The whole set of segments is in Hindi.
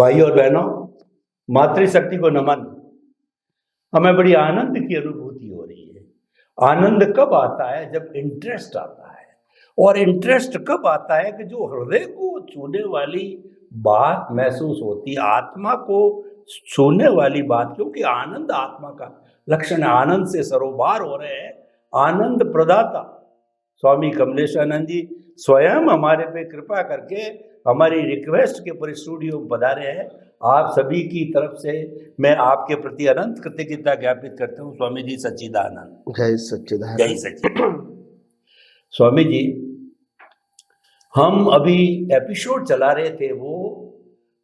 भाई और बहनों, मातृशक्ति को नमन। हमें बड़ी आनंद की अनुभूति हो रही है। आनंद कब आता है? जब इंटरेस्ट आता है। और इंटरेस्ट कब आता है? कि जो हृदय को छूने वाली बात महसूस होती है, आत्मा को छूने वाली बात, क्योंकि आनंद आत्मा का लक्षण है। आनंद से सरोबार हो रहे हैं। आनंद प्रदाता स्वामी कमलेशानंद जी स्वयं हमारे पे कृपा करके हमारी रिक्वेस्ट के पर स्टूडियो में पधारे हैं। आप सभी की तरफ से मैं आपके प्रति अनंत कृतज्ञता ज्ञापित करता हूँ। स्वामी जी सच्चिदानंद। जय सच्चिदानंद। जय सच्चिदानंद। स्वामी जी, हम अभी एपिसोड चला रहे थे, वो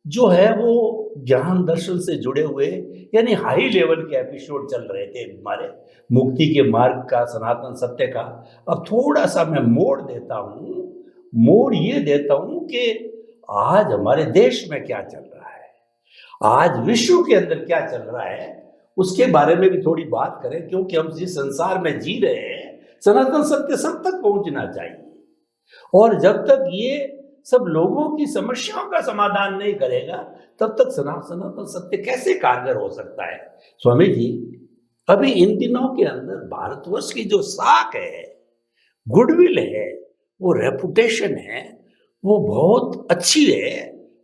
जो है वो ज्ञान दर्शन से जुड़े हुए, यानी हाई लेवल के एपिसोड चल रहे थे हमारे मुक्ति के मार्ग का, सनातन सत्य का। अब थोड़ा सा मैं मोड़ देता हूँ। मोड़ ये देता हूँ कि आज हमारे देश में क्या चल रहा है, आज विश्व के अंदर क्या चल रहा है, उसके बारे में भी थोड़ी बात करें। क्योंकि हम जिस संसार में जी रहे हैं, सनातन सत्य सब तक पहुंचना चाहिए। और जब तक ये सब लोगों की समस्याओं का समाधान नहीं करेगा, तब तक सनातन सत्य कैसे कारगर हो सकता है? स्वामी जी, अभी इन दिनों के अंदर भारतवर्ष की जो साख है, गुडविल है, वो रेपुटेशन है, वो बहुत अच्छी है,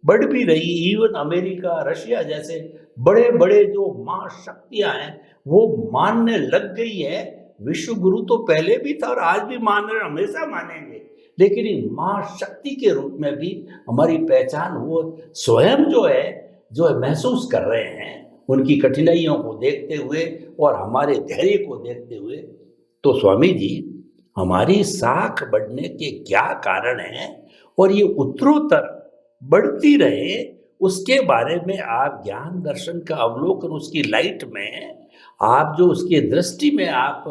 बढ़ भी रही। इवन अमेरिका, रशिया जैसे बड़े बड़े जो महाशक्तियां हैं, वो मानने लग गई है। विश्व गुरु तो पहले भी था और आज भी मान रहे, हमेशा मानेंगे। लेकिन महाशक्ति के रूप में भी हमारी पहचान वो स्वयं जो है महसूस कर रहे हैं, उनकी कठिनाइयों को देखते हुए और हमारे धैर्य को देखते हुए। तो स्वामी जी, हमारी साख बढ़ने के क्या कारण हैं और ये उत्तरोत्तर बढ़ती रहे, उसके बारे में आप ज्ञान दर्शन का अवलोकन, उसकी लाइट में आप जो उसकी दृष्टि में आप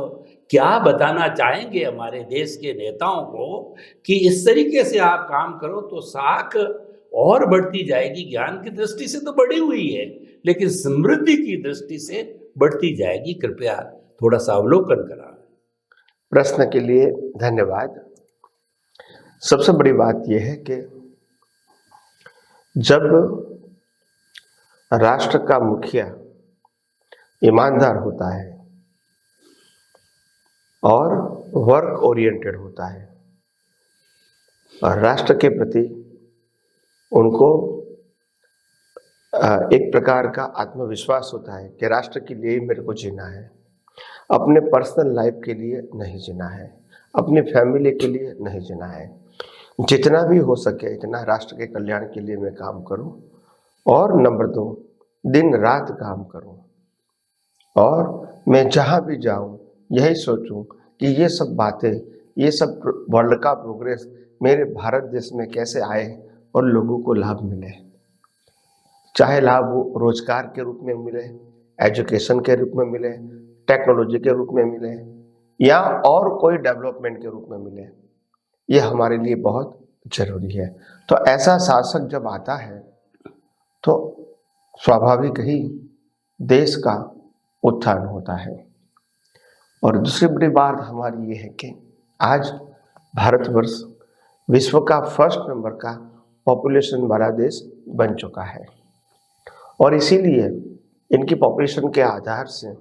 क्या बताना चाहेंगे हमारे देश के नेताओं को कि इस तरीके से आप काम करो तो साख और बढ़ती जाएगी। ज्ञान की दृष्टि से तो बढ़ी हुई है, लेकिन समृद्धि की दृष्टि से बढ़ती जाएगी। कृपया थोड़ा सा अवलोकन करा। प्रश्न के लिए धन्यवाद। सबसे बड़ी बात यह है कि जब राष्ट्र का मुखिया ईमानदार होता है और वर्क ओरिएंटेड होता है और राष्ट्र के प्रति उनको एक प्रकार का आत्मविश्वास होता है कि राष्ट्र के लिए ही मेरे को जीना है, अपने पर्सनल लाइफ के लिए नहीं जीना है, अपनी फैमिली के लिए नहीं जीना है, जितना भी हो सके इतना राष्ट्र के कल्याण के लिए मैं काम करूं। और नंबर 2, दिन रात काम करूं और मैं जहां भी जाऊं यही सोचूं कि ये सब बातें, ये सब वर्ल्ड का प्रोग्रेस मेरे भारत देश में कैसे आए और लोगों को लाभ मिले। चाहे लाभ वो रोजगार के रूप में मिले, एजुकेशन के रूप में मिले, टेक्नोलॉजी के रूप में मिले या और कोई डेवलपमेंट के रूप में मिले, ये हमारे लिए बहुत जरूरी है। तो ऐसा शासक जब आता है तो स्वाभाविक ही देश का उत्थान होता है। और दूसरी बड़ी बात हमारी ये है कि आज भारतवर्ष विश्व का फर्स्ट नंबर का पॉपुलेशन वाला देश बन चुका है और इसीलिए इनकी पॉपुलेशन के आधार से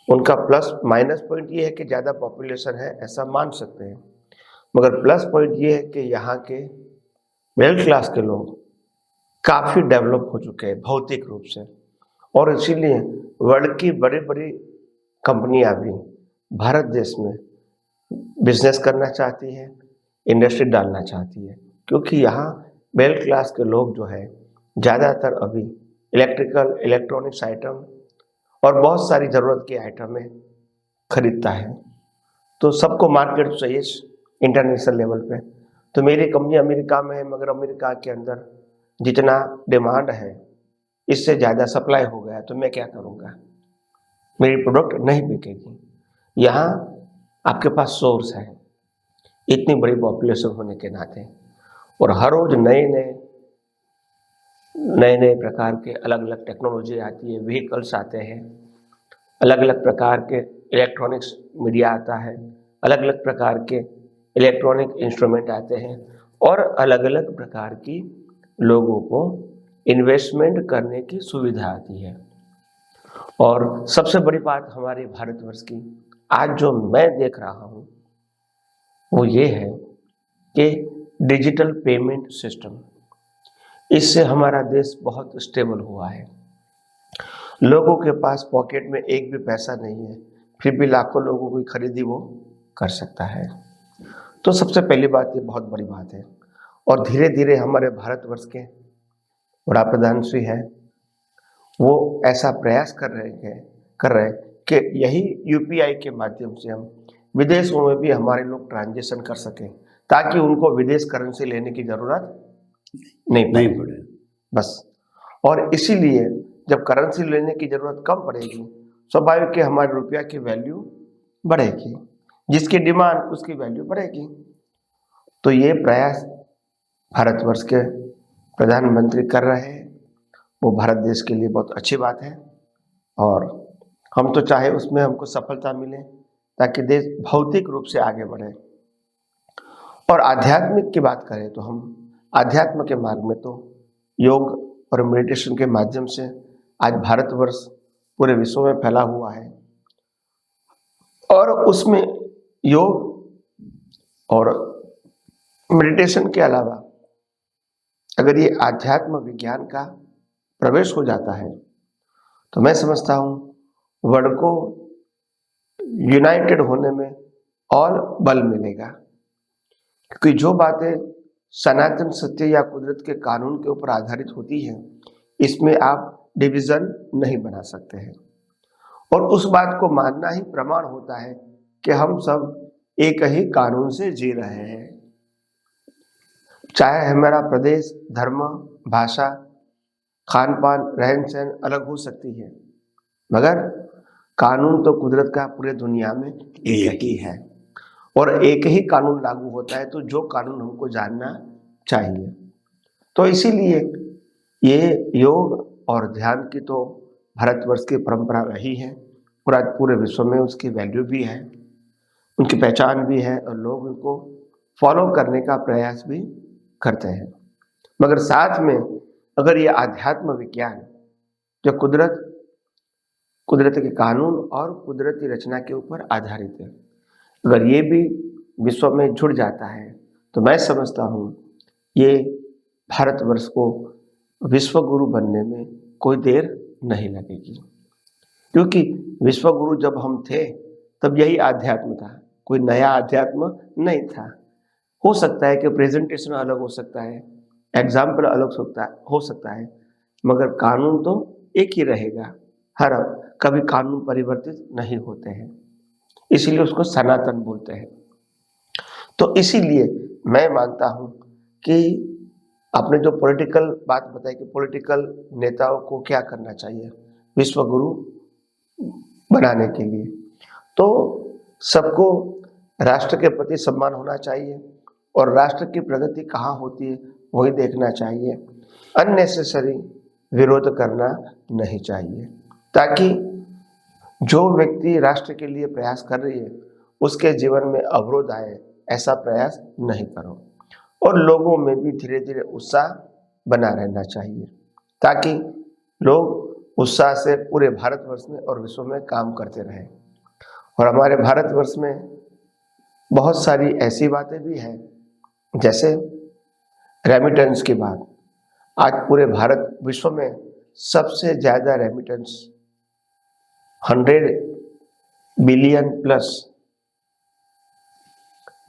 उनका प्लस माइनस पॉइंट ये है कि ज़्यादा पॉपुलेशन है, ऐसा मान सकते हैं, मगर प्लस पॉइंट ये है कि यहाँ के मिडिल क्लास के लोग काफ़ी डेवलप हो चुके हैं भौतिक रूप से। और इसीलिए वर्ल्ड की बड़ी बड़ी कंपनियां भी भारत देश में बिजनेस करना चाहती है, इंडस्ट्री डालना चाहती है, क्योंकि यहाँ मिडिल क्लास के लोग जो है ज़्यादातर अभी इलेक्ट्रिकल, इलेक्ट्रॉनिक्स आइटम और बहुत सारी ज़रूरत के आइटमें खरीदता है। तो सबको मार्केट चाहिए इंटरनेशनल लेवल पे। तो मेरी कंपनी अमेरिका में है, मगर अमेरिका के अंदर जितना डिमांड है इससे ज़्यादा सप्लाई हो गया, तो मैं क्या करूँगा, मेरी प्रोडक्ट नहीं बिकेगी। यहाँ आपके पास सोर्स है इतनी बड़ी पॉपुलेशन होने के नाते, और हर रोज नए नए प्रकार के अलग अलग टेक्नोलॉजी आती है, व्हीकल्स आते हैं, अलग अलग प्रकार के इलेक्ट्रॉनिक्स मीडिया आता है, अलग अलग प्रकार के इलेक्ट्रॉनिक इंस्ट्रूमेंट आते हैं और अलग अलग प्रकार की लोगों को इन्वेस्टमेंट करने की सुविधा आती है। और सबसे बड़ी बात हमारे भारतवर्ष की आज जो मैं देख रहा हूँ वो ये है कि डिजिटल पेमेंट सिस्टम, इससे हमारा देश बहुत स्टेबल हुआ है। लोगों के पास पॉकेट में एक भी पैसा नहीं है, फिर भी लाखों लोगों की खरीदी वो कर सकता है। तो सबसे पहली बात ये बहुत बड़ी बात है। और धीरे धीरे हमारे भारतवर्ष के बड़ा प्रधानमंत्री है वो ऐसा प्रयास कर रहे हैं कि यही यूपीआई के माध्यम से हम विदेशों में भी हमारे लोग ट्रांजेक्शन कर सकें, ताकि उनको विदेश करेंसी लेने की जरूरत नहीं पड़े। बस। और इसीलिए जब करेंसी लेने की जरूरत कम पड़ेगी, स्वाभाविक है हमारे रुपया की वैल्यू बढ़ेगी, जिसकी डिमांड उसकी वैल्यू बढ़ेगी। तो ये प्रयास भारतवर्ष के प्रधानमंत्री कर रहे हैं, वो भारत देश के लिए बहुत अच्छी बात है। और हम तो चाहे उसमें हमको सफलता मिले ताकि देश भौतिक रूप से आगे बढ़े। और आध्यात्मिक की बात करें तो हम आध्यात्म के मार्ग में तो योग और मेडिटेशन के माध्यम से आज भारतवर्ष पूरे विश्व में फैला हुआ है। और उसमें योग और मेडिटेशन के अलावा अगर ये आध्यात्म विज्ञान का प्रवेश हो जाता है तो मैं समझता हूँ वर्ल्ड को यूनाइटेड होने में और बल मिलेगा। क्योंकि जो बातें सनातन सत्य या कुदरत के कानून के ऊपर आधारित होती हैं, इसमें आप डिवीजन नहीं बना सकते हैं। और उस बात को मानना ही प्रमाण होता है कि हम सब एक ही कानून से जी रहे हैं। चाहे हमारा प्रदेश, धर्म, भाषा, खान पान, रहन सहन अलग हो सकती है, मगर कानून तो कुदरत का पूरे दुनिया में एक ही है। और एक ही कानून लागू होता है, तो जो कानून हमको जानना चाहिए। तो इसीलिए ये योग और ध्यान की तो भारतवर्ष की परंपरा रही है और आज पूरे विश्व में उसकी वैल्यू भी है, उनकी पहचान भी है और लोग उनको फॉलो करने का प्रयास भी करते हैं। मगर साथ में अगर ये आध्यात्म विज्ञान जो कुदरत के कानून और कुदरती रचना के ऊपर आधारित है, अगर ये भी विश्व में जुड़ जाता है तो मैं समझता हूँ ये भारतवर्ष को विश्व गुरु बनने में कोई देर नहीं लगेगी। क्योंकि विश्व गुरु जब हम थे तब यही आध्यात्म था, कोई नया आध्यात्म नहीं था। हो सकता है कि प्रेजेंटेशन अलग हो सकता है, एग्जाम्पल अलग हो सकता है, मगर कानून तो एक ही रहेगा। कभी कानून परिवर्तित नहीं होते हैं, इसीलिए उसको सनातन बोलते हैं। तो इसीलिए मैं मानता हूँ कि आपने जो पॉलिटिकल बात बताई कि पॉलिटिकल नेताओं को क्या करना चाहिए विश्व गुरु बनाने के लिए, तो सबको राष्ट्र के प्रति सम्मान होना चाहिए और राष्ट्र की प्रगति कहाँ होती है वही देखना चाहिए। अननेसेसरी विरोध करना नहीं चाहिए, ताकि जो व्यक्ति राष्ट्र के लिए प्रयास कर रही है उसके जीवन में अवरोध आए, ऐसा प्रयास नहीं करो। और लोगों में भी धीरे धीरे उत्साह बना रहना चाहिए, ताकि लोग उत्साह से पूरे भारतवर्ष में और विश्व में काम करते रहें। और हमारे भारतवर्ष में बहुत सारी ऐसी बातें भी हैं, जैसे रेमिटेंस की बात। आज पूरे भारत विश्व में सबसे ज़्यादा रेमिटेंस 100 बिलियन प्लस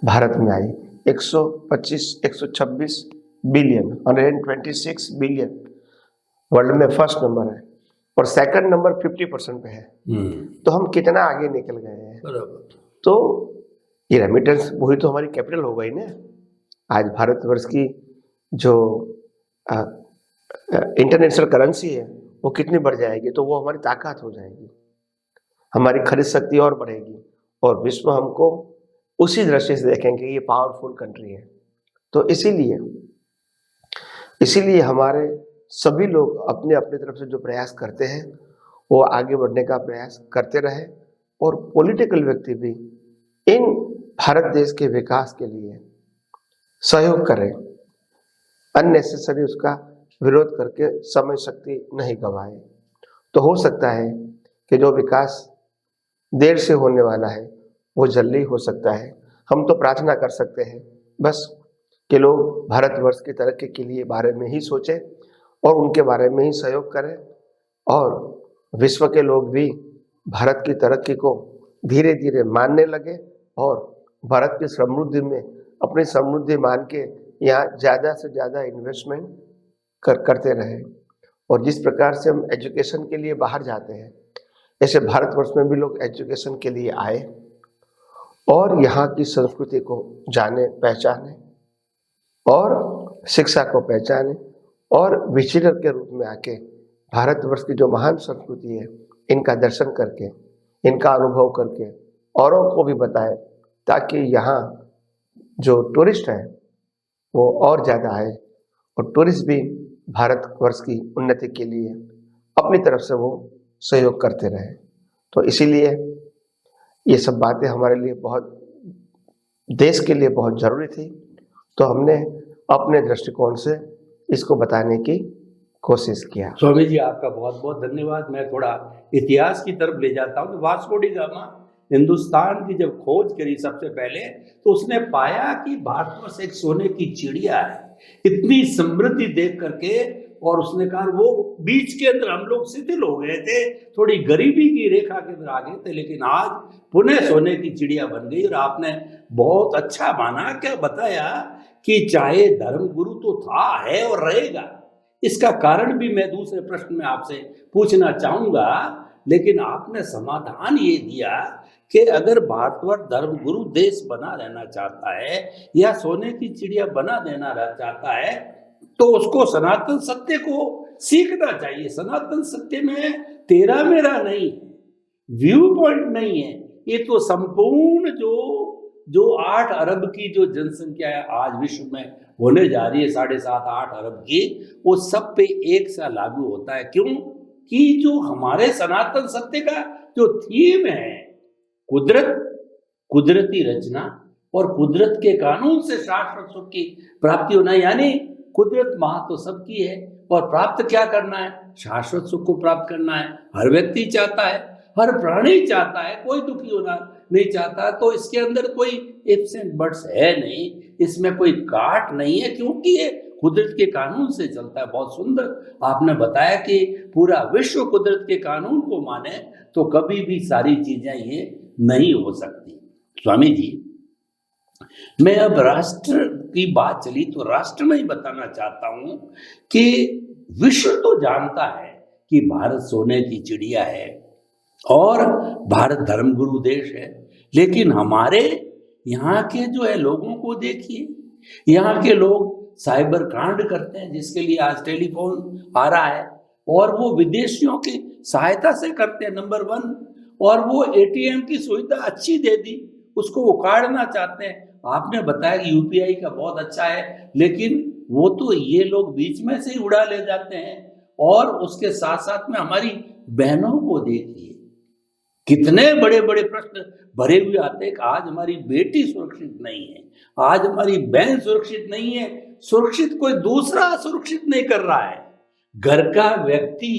भारत में आई। 126 बिलियन, 126 बिलियन वर्ल्ड में फर्स्ट नंबर है और सेकंड नंबर 50% पे है। तो हम कितना आगे निकल गए हैं। बराबर। तो ये रेमिटेंस वही तो हमारी कैपिटल हो गई ना। आज भारतवर्ष की जो इंटरनेशनल करेंसी है वो कितनी बढ़ जाएगी, तो वो हमारी ताकत हो जाएगी, हमारी खरीद शक्ति और बढ़ेगी और विश्व हमको उसी दृष्टि से देखेंगे ये पावरफुल कंट्री है। तो इसीलिए हमारे सभी लोग अपने अपने तरफ से जो प्रयास करते हैं वो आगे बढ़ने का प्रयास करते रहे और पॉलिटिकल व्यक्ति भी इन भारत देश के विकास के लिए सहयोग करें, अननेसेसरी उसका विरोध करके समय शक्ति नहीं गंवाए। तो हो सकता है कि जो विकास देर से होने वाला है वो जल्दी हो सकता है। हम तो प्रार्थना कर सकते हैं बस कि लोग भारतवर्ष की तरक्की के लिए बारे में ही सोचें और उनके बारे में ही सहयोग करें, और विश्व के लोग भी भारत की तरक्की को धीरे धीरे मानने लगे और भारत की समृद्धि में अपनी समृद्धि मान के यहाँ ज़्यादा से ज़्यादा इन्वेस्टमेंट करते रहें। और जिस प्रकार से हम एजुकेशन के लिए बाहर जाते हैं, ऐसे भारतवर्ष में भी लोग एजुकेशन के लिए आए और यहाँ की संस्कृति को जाने पहचाने और शिक्षा को पहचाने और विजिटर के रूप में आके भारतवर्ष की जो महान संस्कृति है इनका दर्शन करके, इनका अनुभव करके औरों को भी बताएं, ताकि यहाँ जो टूरिस्ट हैं वो और ज़्यादा आए और टूरिस्ट भी भारतवर्ष की उन्नति के लिए अपनी तरफ से वो सहयोग करते रहे। तो इसीलिए ये सब बातें हमारे लिए बहुत, देश के लिए बहुत ज़रूरी थी। तो हमने अपने दृष्टिकोण से इसको बताने की कोशिश किया। स्वामी जी आपका बहुत बहुत धन्यवाद। मैं थोड़ा इतिहास की तरफ ले जाता हूँ। वास्को डी गामा हिंदुस्तान की जब खोज करी सबसे पहले, तो उसने पाया कि भारतवर्ष एक सोने की चिड़िया है, इतनी समृद्धि देख करके। और उसने कहा वो बीच के अंदर हम लोग शिथिल हो गए थे, थोड़ी गरीबी की रेखा के अंदर आ गए थे, लेकिन आज पुनः सोने की चिड़िया बन गई। और आपने बहुत अच्छा माना, क्या बताया कि चाहे धर्म गुरु तो था, है और रहेगा। इसका कारण भी मैं दूसरे प्रश्न में आपसे पूछना चाहूंगा, लेकिन आपने समाधान ये दिया कि अगर भारतवर्ष धर्म गुरु देश बना रहना चाहता है या सोने की चिड़िया बना देना चाहता है, तो उसको सनातन सत्य को सीखना चाहिए। सनातन सत्य में तेरा मेरा नहीं, व्यू पॉइंट नहीं है। ये तो संपूर्ण जो 8 अरब की जो जनसंख्या है आज विश्व में होने जा रही है, 7.5-8 अरब की, वो सब पे एक सा लागू होता है। क्यों? कि जो हमारे सनातन सत्य का जो थीम है, कुदरत, कुदरती रचना और कुदरत के कानून से शाश्वत सुख की प्राप्ति होना, यानी कुदरत माँ तो सबकी है और प्राप्त क्या करना है? शाश्वत सुख को प्राप्त करना है। हर व्यक्ति चाहता है, हर प्राणी चाहता है, कोई दुखी होना नहीं चाहता। तो इसके अंदर कोई इफ्स एंड बट्स है नहीं, इसमें कोई काट नहीं है, क्योंकि ये कुदरत के कानून से चलता है। बहुत सुंदर आपने बताया कि पूरा विश्व कुदरत के कानून को माने तो कभी भी सारी चीजें ये नहीं हो सकती। स्वामी जी, मैं अब राष्ट्र की बात चली तो राष्ट्र में ही बताना चाहता हूं कि विश्व तो जानता है कि भारत सोने की चिड़िया है और भारत धर्मगुरु देश है, लेकिन हमारे यहाँ के जो है लोगों को देखिए, यहाँ के लोग साइबर कांड करते हैं, जिसके लिए आज टेलीफोन आ रहा है, और वो विदेशियों की सहायता से करते हैं, नंबर 1। और वो एटीएम की सुविधा अच्छी दे दी, उसको उखाड़ना चाहते हैं। आपने बताया कि यूपीआई का बहुत अच्छा है, लेकिन वो तो ये लोग बीच में से ही उड़ा ले जाते हैं। और उसके साथ साथ में हमारी बहनों को देखिए, कितने बड़े बड़े प्रश्न भरे हुए आते हैं कि आज हमारी बेटी सुरक्षित नहीं है, आज हमारी बहन सुरक्षित नहीं है। सुरक्षित कोई दूसरा सुरक्षित नहीं कर रहा है, घर का व्यक्ति,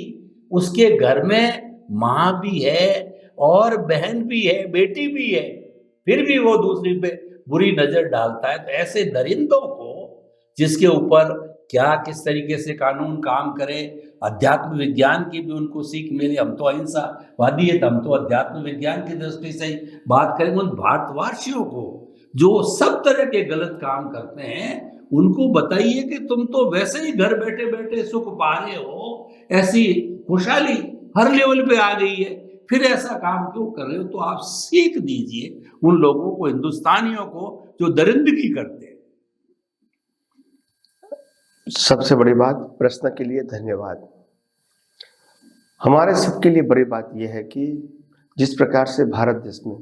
उसके घर में माँ भी है और बहन भी है, बेटी भी है, फिर भी वो दूसरी पे बुरी नजर डालता है। तो ऐसे दरिंदों को, जिसके ऊपर क्या किस तरीके से कानून काम करे, अध्यात्म विज्ञान की भी उनको सीख मिले। हम तो अहिंसावादी है, तो हम तो अध्यात्म विज्ञान की दृष्टि से ही बात करेंगे। उन भारतवासियों को जो सब तरह के गलत काम करते हैं, उनको बताइए कि तुम तो वैसे ही घर बैठे बैठे सुख पा रहे हो, ऐसी खुशहाली हर लेवल पे आ गई है, फिर ऐसा काम क्यों कर रहे हो? तो आप सीख दीजिए उन लोगों को, हिंदुस्तानियों को, जो दरिंदगी करते हैं। सबसे बड़ी बात, प्रश्न के लिए धन्यवाद। हमारे सबके लिए बड़ी बात यह है कि जिस प्रकार से भारत देश में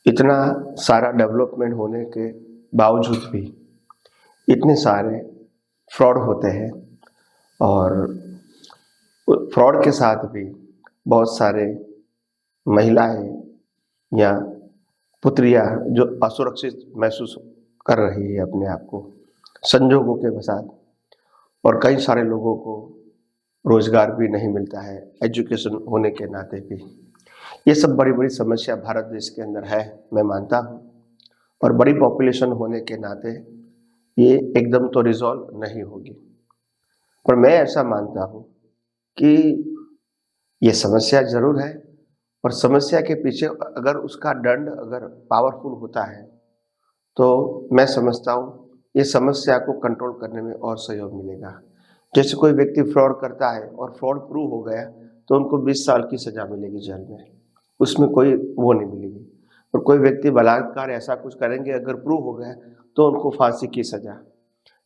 इतना सारा डेवलपमेंट होने के बावजूद भी इतने सारे फ्रॉड होते हैं, और फ्रॉड के साथ भी बहुत सारे महिलाएं या पुत्रियां जो असुरक्षित महसूस कर रही है अपने आप को संजोगों के साथ, और कई सारे लोगों को रोजगार भी नहीं मिलता है, एजुकेशन होने के नाते भी। ये सब बड़ी बड़ी समस्या भारत देश के अंदर है, मैं मानता हूँ। और बड़ी पॉपुलेशन होने के नाते ये एकदम तो रिजॉल्व नहीं होगी, पर मैं ऐसा मानता हूँ कि ये समस्या जरूर है, और समस्या के पीछे अगर उसका दंड अगर पावरफुल होता है तो मैं समझता हूँ ये समस्या को कंट्रोल करने में और सहयोग मिलेगा। जैसे कोई व्यक्ति फ्रॉड करता है और फ्रॉड प्रूव हो गया तो उनको 20 साल की सजा मिलेगी जेल में, उसमें कोई वो नहीं मिलेगी। और कोई व्यक्ति बलात्कार ऐसा कुछ करेंगे, अगर प्रूव हो गया तो उनको फांसी की सजा,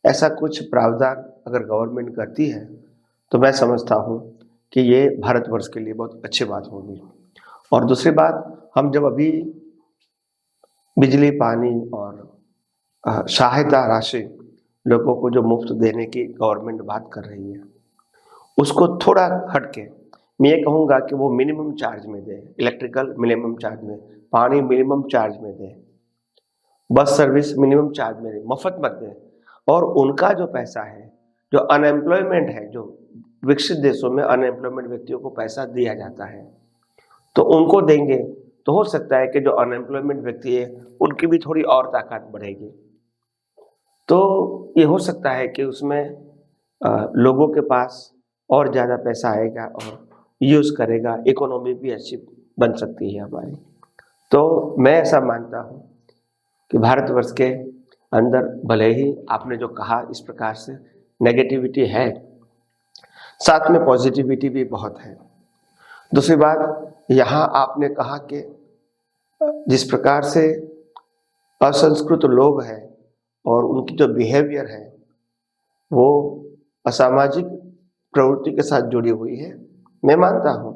ऐसा कुछ प्रावधान अगर गवर्नमेंट करती है तो मैं समझता हूँ कि ये भारतवर्ष के लिए बहुत अच्छी बात होगी। और दूसरी बात, हम जब अभी बिजली पानी और सहायता राशि लोगों को जो मुफ्त देने की गवर्नमेंट बात कर रही है, उसको थोड़ा हटके मैं ये कहूँगा कि वो मिनिमम चार्ज में दे, इलेक्ट्रिकल मिनिमम चार्ज में, पानी मिनिमम चार्ज में दे, बस सर्विस मिनिमम चार्ज में दे, मुफ्त मत दे। और उनका जो पैसा है, जो अनएम्प्लॉयमेंट है, जो विकसित देशों में अनएम्प्लॉयमेंट व्यक्तियों को पैसा दिया जाता है, तो उनको देंगे तो हो सकता है कि जो अनएम्प्लॉयमेंट व्यक्ति है उनकी भी थोड़ी और ताकत बढ़ेगी। तो ये हो सकता है कि उसमें लोगों के पास और ज़्यादा पैसा आएगा और यूज़ करेगा, इकोनॉमी भी अच्छी बन सकती है हमारी। तो मैं ऐसा मानता हूँ कि भारतवर्ष के अंदर भले ही आपने जो कहा इस प्रकार से नेगेटिविटी है, साथ में पॉजिटिविटी भी बहुत है। दूसरी बात, यहाँ आपने कहा कि जिस प्रकार से असंस्कृत लोग हैं और उनकी जो बिहेवियर है वो असामाजिक प्रवृत्ति के साथ जुड़ी हुई है, मैं मानता हूँ।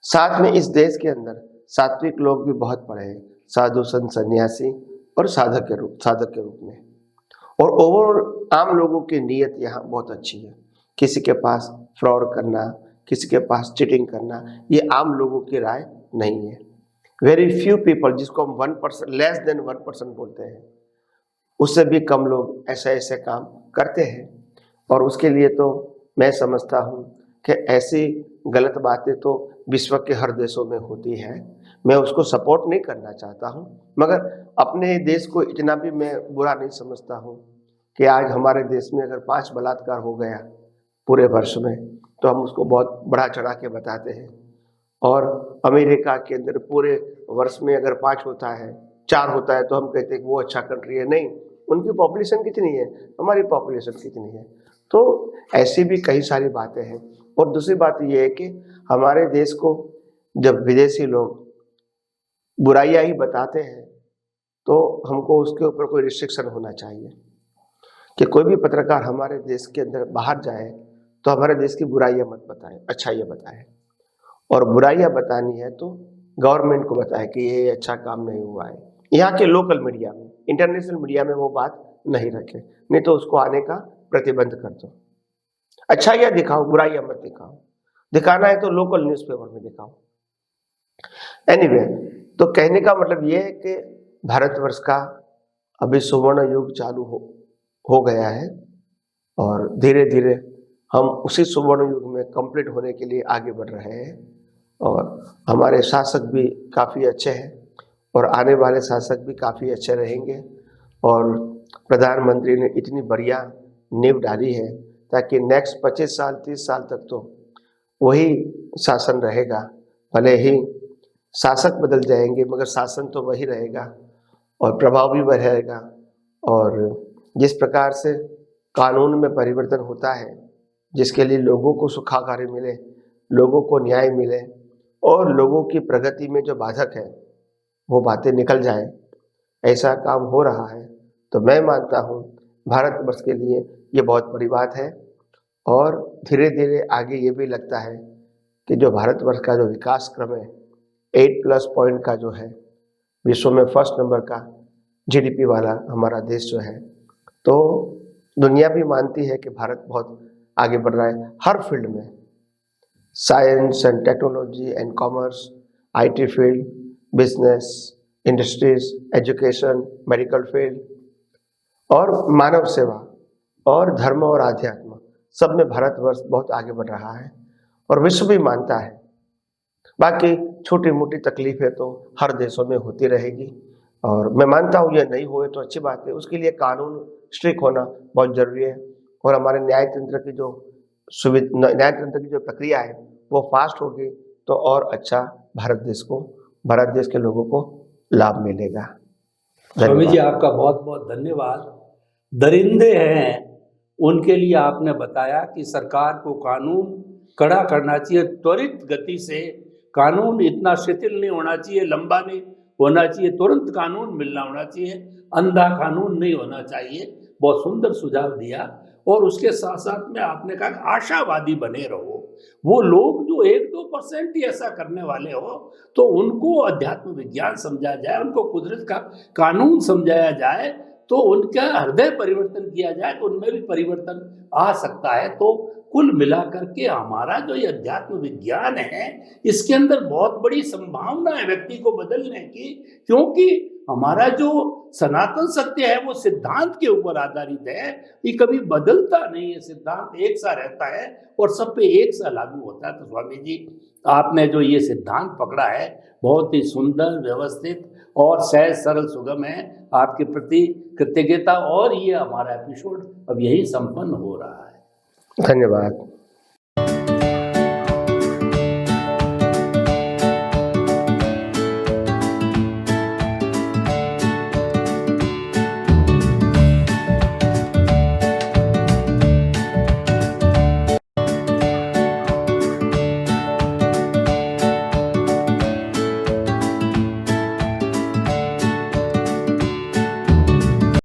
साथ में इस देश के अंदर सात्विक लोग भी बहुत पड़े हैं, साधु संत सन्यासी और साधक के रूप में। और ओवरऑल आम लोगों की नीयत यहाँ बहुत अच्छी है। किसी के पास फ्रॉड करना, किसी के पास चीटिंग करना, ये आम लोगों की राय नहीं है। वेरी फ्यू पीपल, जिसको हम 1%, लेस देन 1% बोलते हैं, उससे भी कम लोग ऐसे काम करते हैं। और उसके लिए तो मैं समझता हूँ कि ऐसी गलत बातें तो विश्व के हर देशों में होती है। मैं उसको सपोर्ट नहीं करना चाहता हूँ, मगर अपने देश को इतना भी मैं बुरा नहीं समझता हूँ कि आज हमारे देश में अगर 5 बलात्कार हो गया पूरे वर्ष में तो हम उसको बहुत बढ़ा चढ़ा के बताते हैं। और अमेरिका के अंदर पूरे वर्ष में अगर 5 होता है, 4 होता है, तो हम कहते हैं कि वो अच्छा कंट्री है। नहीं, उनकी पॉपुलेशन कितनी है, हमारी पॉपुलेशन कितनी है। तो ऐसी भी कई सारी बातें हैं। और दूसरी बात ये है कि हमारे देश को जब विदेशी लोग बुराइयां ही बताते हैं तो हमको उसके ऊपर कोई रिस्ट्रिक्शन होना चाहिए कि कोई भी पत्रकार हमारे देश के अंदर बाहर जाए तो हमारे देश की बुराइयां मत बताए, अच्छाइयां बताए। और बुराइयां बतानी है तो गवर्नमेंट को बताए कि ये अच्छा काम नहीं हुआ है। यहाँ के लोकल मीडिया में, इंटरनेशनल मीडिया में वो बात नहीं रखे, नहीं तो उसको आने का प्रतिबंध कर दो। अच्छाइयां दिखाओ, बुराइयां मत दिखाओ। दिखाना है तो लोकल न्यूज़पेपर में दिखाओ। एनीवे, तो कहने का मतलब ये है कि भारतवर्ष का अभी सुवर्ण युग चालू हो गया है और धीरे धीरे हम उसी सुवर्ण युग में कंप्लीट होने के लिए आगे बढ़ रहे हैं। और हमारे शासक भी काफ़ी अच्छे हैं और आने वाले शासक भी काफ़ी अच्छे रहेंगे। और प्रधानमंत्री ने इतनी बढ़िया नींव डाली है ताकि नेक्स्ट 25 साल 30 साल तक तो वही शासन रहेगा। भले ही शासक बदल जाएंगे मगर शासन तो वही रहेगा और प्रभाव भी बढ़ेगा। और जिस प्रकार से कानून में परिवर्तन होता है, जिसके लिए लोगों को सुखाकारी मिले, लोगों को न्याय मिले और लोगों की प्रगति में जो बाधक है वो बातें निकल जाए, ऐसा काम हो रहा है। तो मैं मानता हूँ भारतवर्ष के लिए ये बहुत बड़ी बात है। और धीरे धीरे आगे ये भी लगता है कि जो भारतवर्ष का जो विकास क्रम है 8+ पॉइंट का जो है, विश्व में फर्स्ट नंबर का जीडीपी वाला हमारा देश जो है, तो दुनिया भी मानती है कि भारत बहुत आगे बढ़ रहा है हर फील्ड में, science and technology and commerce, IT field, business, industries, education, medical field और मानव सेवा और धर्म और आध्यात्म, सब में भारतवर्ष बहुत आगे बढ़ रहा है और विश्व भी मानता है। बाकी छोटी मोटी तकलीफें तो हर देशों में होती रहेगी और मैं मानता हूँ ये नहीं हुए तो अच्छी बात है। उसके लिए कानून स्ट्रिक्ट होना बहुत जरूरी है और हमारे न्याय तंत्र की जो प्रक्रिया है वो फास्ट होगी तो और अच्छा भारत देश के लोगों को लाभ मिलेगा। स्वामी जी आपका बहुत बहुत धन्यवाद। दरिंदे हैं उनके लिए आपने बताया कि सरकार को कानून कड़ा करना चाहिए, त्वरित गति से कानून इतना शिथिल नहीं होना चाहिए, लंबा नहीं होना चाहिए, तुरंत कानून मिलना होना चाहिए, अंधा कानून नहीं होना चाहिए। बहुत सुंदर सुझाव दिया। और उसके साथ साथ में आपने कहा कि आशावादी बने रहो। वो लोग जो 1-2% ही ऐसा करने वाले हो तो उनको अध्यात्म विज्ञान समझाया जाए, उनको कुदरत का कानून समझाया जाए, तो उनका हृदय परिवर्तन किया जाए तो उनमें भी परिवर्तन आ सकता है। तो कुल मिलाकर के हमारा जो ये अध्यात्म विज्ञान है इसके अंदर बहुत बड़ी संभावना है व्यक्ति को बदलने की, क्योंकि हमारा जो सनातन सत्य है वो सिद्धांत के ऊपर आधारित है। ये कभी बदलता नहीं है, सिद्धांत एक सा रहता है और सब पे एक सा लागू होता है। तो स्वामी जी आपने जो ये सिद्धांत पकड़ा है बहुत ही सुंदर, व्यवस्थित और सहज सरल सुगम है। आपके प्रति कृतज्ञता। और ये हमारा एपिसोड अब यही संपन्न हो रहा है। धन्यवाद।